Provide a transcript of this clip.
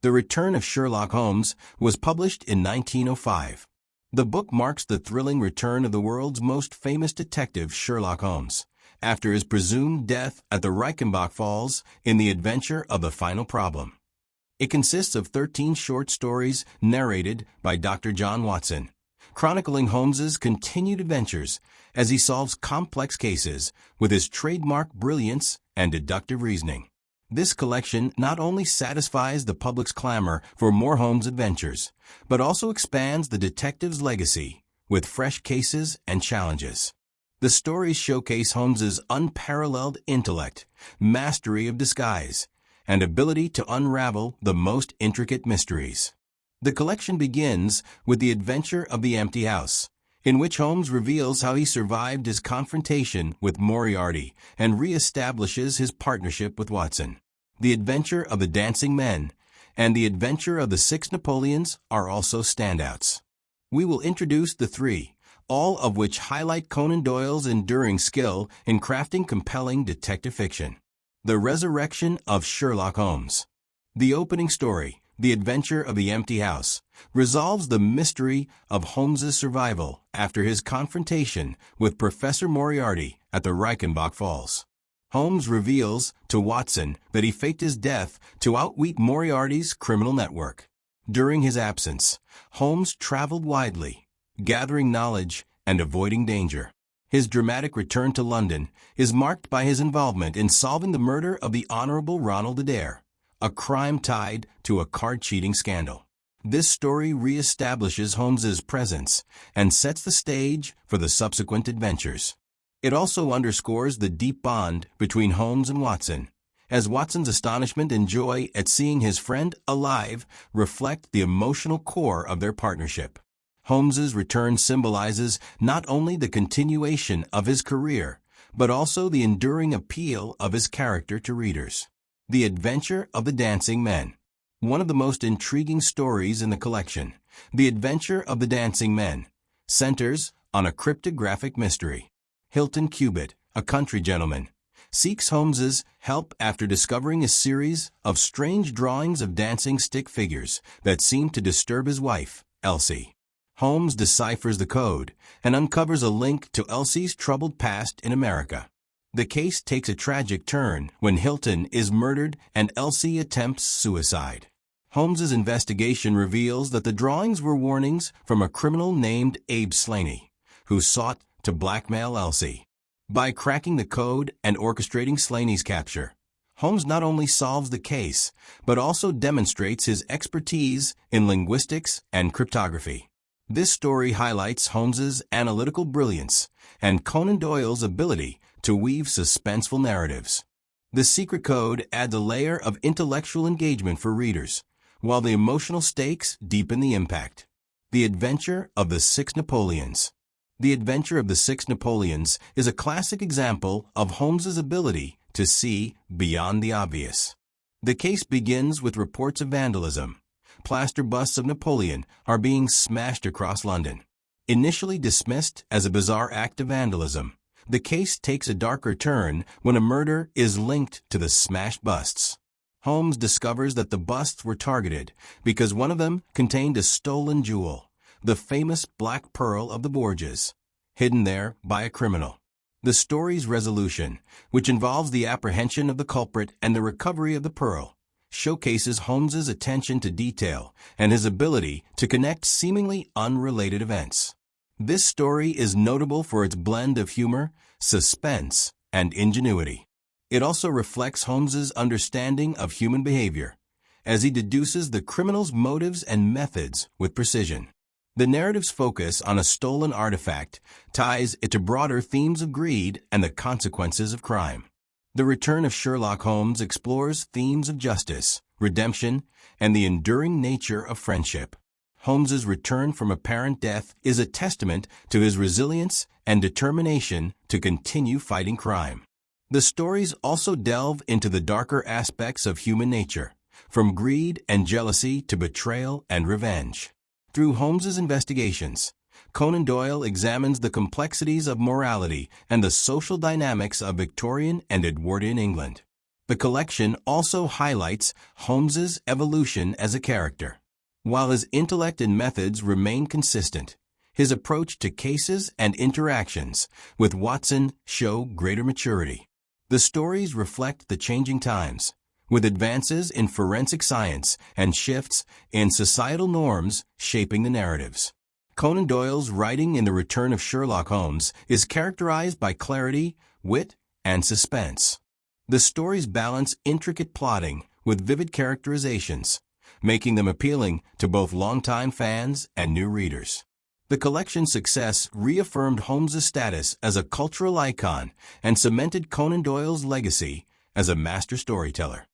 The Return of Sherlock Holmes was published in 1905. The book marks the thrilling return of the world's most famous detective, Sherlock Holmes, after his presumed death at the Reichenbach Falls in The Adventure of the Final Problem. It consists of 13 short stories narrated by Dr. John Watson, chronicling Holmes's continued adventures as he solves complex cases with his trademark brilliance and deductive reasoning. This collection not only satisfies the public's clamor for more Holmes adventures, but also expands the detective's legacy with fresh cases and challenges. The stories showcase Holmes's unparalleled intellect, mastery of disguise, and ability to unravel the most intricate mysteries. The collection begins with The Adventure of the Empty House, in which Holmes reveals how he survived his confrontation with Moriarty and re-establishes his partnership with Watson. The Adventure of the Dancing Men and The Adventure of the Six Napoleons are also standouts. We will introduce the three, all of which highlight Conan Doyle's enduring skill in crafting compelling detective fiction. The Resurrection of Sherlock Holmes. The opening story, The Adventure of the Empty House, resolves the mystery of Holmes's survival after his confrontation with Professor Moriarty at the Reichenbach Falls. Holmes reveals to Watson that he faked his death to outwit Moriarty's criminal network. During his absence, Holmes traveled widely, gathering knowledge and avoiding danger. His dramatic return to London is marked by his involvement in solving the murder of the Honorable Ronald Adair, a crime tied to a card-cheating scandal. This story re-establishes Holmes's presence and sets the stage for the subsequent adventures. It also underscores the deep bond between Holmes and Watson, as Watson's astonishment and joy at seeing his friend alive reflect the emotional core of their partnership. Holmes's return symbolizes not only the continuation of his career, but also the enduring appeal of his character to readers. The Adventure of the Dancing Men. One of the most intriguing stories in the collection, The Adventure of the Dancing Men, centers on a cryptographic mystery. Hilton Cubitt, a country gentleman, seeks Holmes's help after discovering a series of strange drawings of dancing stick figures that seem to disturb his wife, Elsie. Holmes deciphers the code and uncovers a link to Elsie's troubled past in America. The case takes a tragic turn when Hilton is murdered and Elsie attempts suicide. Holmes's investigation reveals that the drawings were warnings from a criminal named Abe Slaney, who sought to blackmail Elsie. By cracking the code and orchestrating Slaney's capture, Holmes not only solves the case, but also demonstrates his expertise in linguistics and cryptography. This story highlights Holmes's analytical brilliance and Conan Doyle's ability to weave suspenseful narratives. The secret code adds a layer of intellectual engagement for readers, while the emotional stakes deepen the impact. The Adventure of the Six Napoleons. The Adventure of the Six Napoleons is a classic example of Holmes's ability to see beyond the obvious. The case begins with reports of vandalism. Plaster busts of Napoleon are being smashed across London. Initially dismissed as a bizarre act of vandalism, the case takes a darker turn when a murder is linked to the smashed busts. Holmes discovers that the busts were targeted because one of them contained a stolen jewel, the famous Black Pearl of the Borgias, hidden there by a criminal. The story's resolution, which involves the apprehension of the culprit and the recovery of the pearl, showcases Holmes's attention to detail and his ability to connect seemingly unrelated events. This story is notable for its blend of humor, suspense, and ingenuity. It also reflects Holmes's understanding of human behavior, as he deduces the criminal's motives and methods with precision. The narrative's focus on a stolen artifact ties it to broader themes of greed and the consequences of crime. The Return of Sherlock Holmes explores themes of justice, redemption, and the enduring nature of friendship. Holmes's return from apparent death is a testament to his resilience and determination to continue fighting crime. The stories also delve into the darker aspects of human nature, from greed and jealousy to betrayal and revenge. Through Holmes's investigations, Conan Doyle examines the complexities of morality and the social dynamics of Victorian and Edwardian England. The collection also highlights Holmes's evolution as a character. While his intellect and methods remain consistent, his approach to cases and interactions with Watson show greater maturity. The stories reflect the changing times, with advances in forensic science and shifts in societal norms shaping the narratives. Conan Doyle's writing in The Return of Sherlock Holmes is characterized by clarity, wit, and suspense. The stories balance intricate plotting with vivid characterizations, making them appealing to both longtime fans and new readers. The collection's success reaffirmed Holmes's status as a cultural icon and cemented Conan Doyle's legacy as a master storyteller.